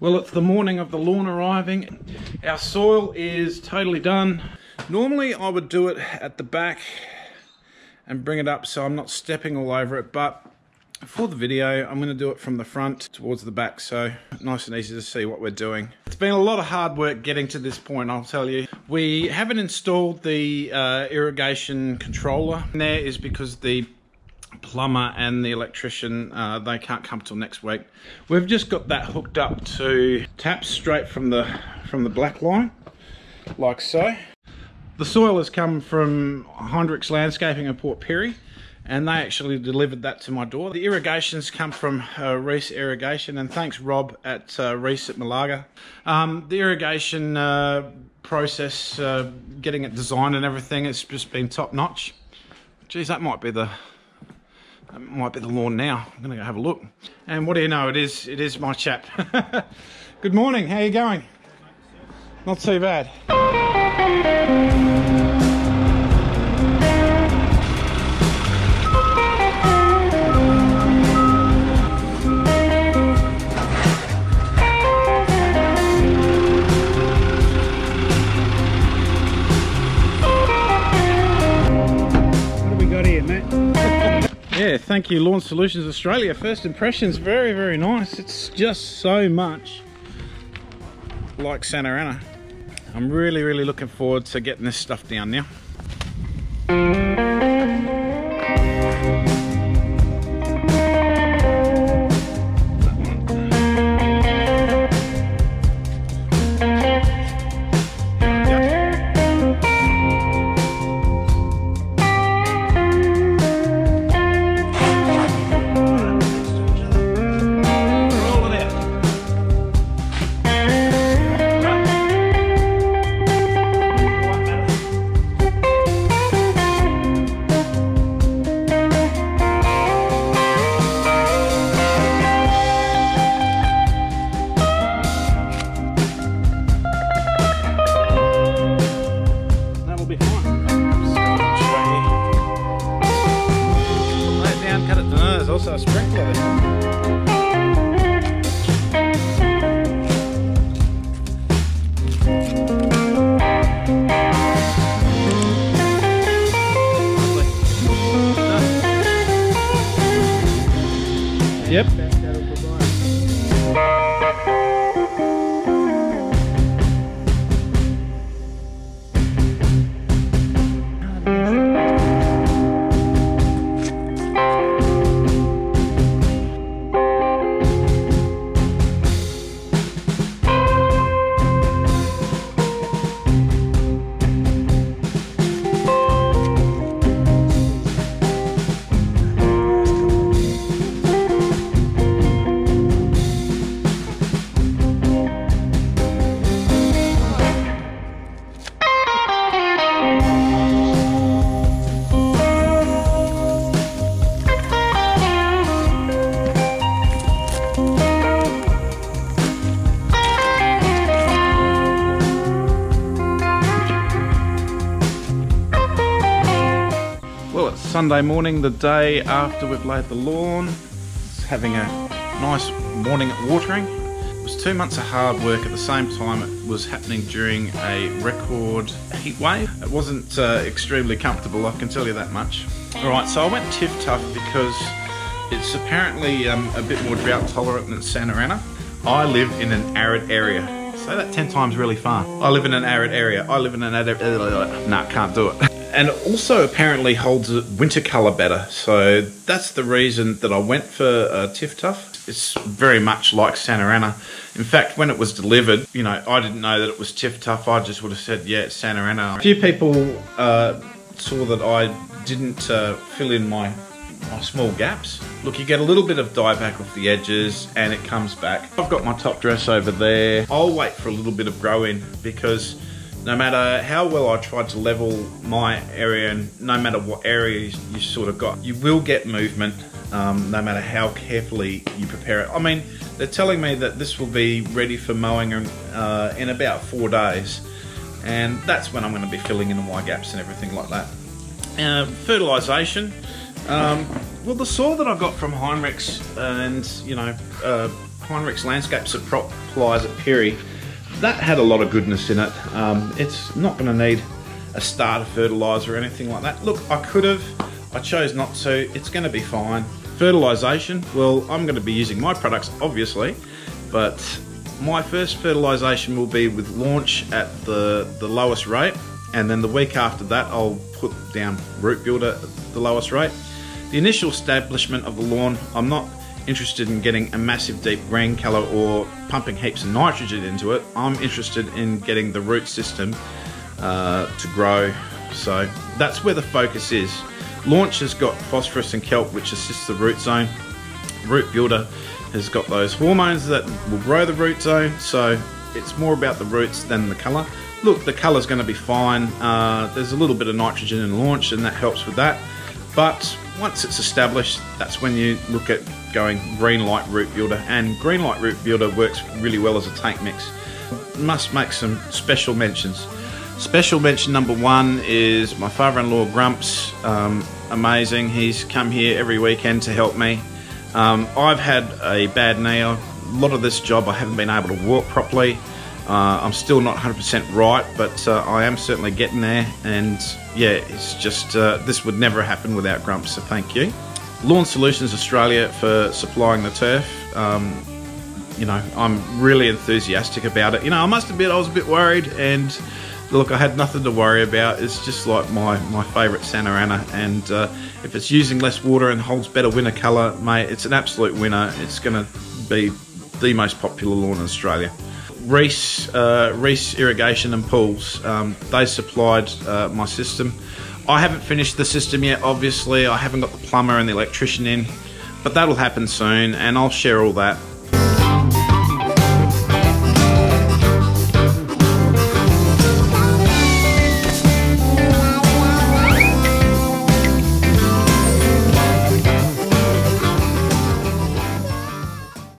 Well, it's the morning of the lawn arriving. Our soil is totally done. Normally I would do it at the back and bring it up so I'm not stepping all over it, but for the video I'm going to do it from the front towards the back, so nice and easy to see what we're doing. It's been a lot of hard work getting to this point, I'll tell you. We haven't installed the irrigation controller. And there is because the plumber and the electrician, they can't come till next week. We've just got that hooked up to taps straight from the black line, like so. The soil has come from Heinrich's Landscaping in Port Pirie, and they actually delivered that to my door. The irrigations come from Reece Irrigation, and thanks Rob at Reece at Malaga. The irrigation process, getting it designed and everything, it's just been top notch. Geez, that might be the lawn now. I'm gonna go have a look. And what do you know, it is my chap. Good morning, how are you going? Not too bad. Yeah, thank you Lawn Solutions Australia. First impressions, very, very nice. It's just so much like Santa Ana. I'm really, really looking forward to getting this stuff down now. Also a sprinkler there. Yep. Well, it's Sunday morning, the day after we've laid the lawn. It's having a nice morning at watering. It was 2 months of hard work. At the same time, it was happening during a record heat wave. It wasn't extremely comfortable, I can tell you that much. Alright, so I went TifTuf because it's apparently a bit more drought tolerant than Santa Ana. I live in an arid area. Say that 10 times really fast. I live in an arid area. I live in an arid... Nah, can't do it. And it also apparently holds a winter colour better. So that's the reason that I went for TifTuf. It's very much like Santa Ana. In fact, when it was delivered, you know, I didn't know that it was TifTuf. I just would have said, yeah, it's Santa Ana. A few people saw that I didn't fill in my small gaps. Look, you get a little bit of dieback off the edges and it comes back. I've got my top dress over there. I'll wait for a little bit of grow in because no matter how well I tried to level my area and no matter what area you sort of got, you will get movement no matter how carefully you prepare it. I mean, they're telling me that this will be ready for mowing in about 4 days, and that's when I'm going to be filling in my gaps and everything like that. Fertilisation. Well, the soil that I got from Heinrich's and, you know, Heinrich's Landscape Supplies at Perry. That had a lot of goodness in it. It's not going to need a starter fertiliser or anything like that. Look, I could have, I chose not to. It's going to be fine. Fertilisation, well, I'm going to be using my products, obviously, but my first fertilisation will be with Launch at the lowest rate, and then the week after that I'll put down Root Builder at the lowest rate. The initial establishment of the lawn, I'm not interested in getting a massive deep green colour or pumping heaps of nitrogen into it. I'm interested in getting the root system to grow, so that's where the focus is. Launch has got phosphorus and kelp, which assists the root zone. Root Builder has got those hormones that will grow the root zone, so it's more about the roots than the colour. Look, the colour's going to be fine. There's a little bit of nitrogen in Launch and that helps with that, but once it's established, that's when you look at going green light Root Builder, and green light Root Builder works really well as a tank mix. Must make some special mentions. Special mention number one is my father-in-law Grumps. Amazing, he's come here every weekend to help me. I've had a bad knee. A lot of this job I haven't been able to walk properly. I'm still not 100% right, but I am certainly getting there, and yeah, it's just this would never happen without Grumps, so thank you. Lawn Solutions Australia for supplying the turf. You know, I'm really enthusiastic about it. You know, I must admit I was a bit worried, and look, I had nothing to worry about. It's just like my favourite Santa Ana, and if it's using less water and holds better winter colour, mate, it's an absolute winner. It's going to be the most popular lawn in Australia. Reece Irrigation and Pools, they supplied my system. I haven't finished the system yet, obviously. I haven't got the plumber and the electrician in, but that'll happen soon, and I'll share all that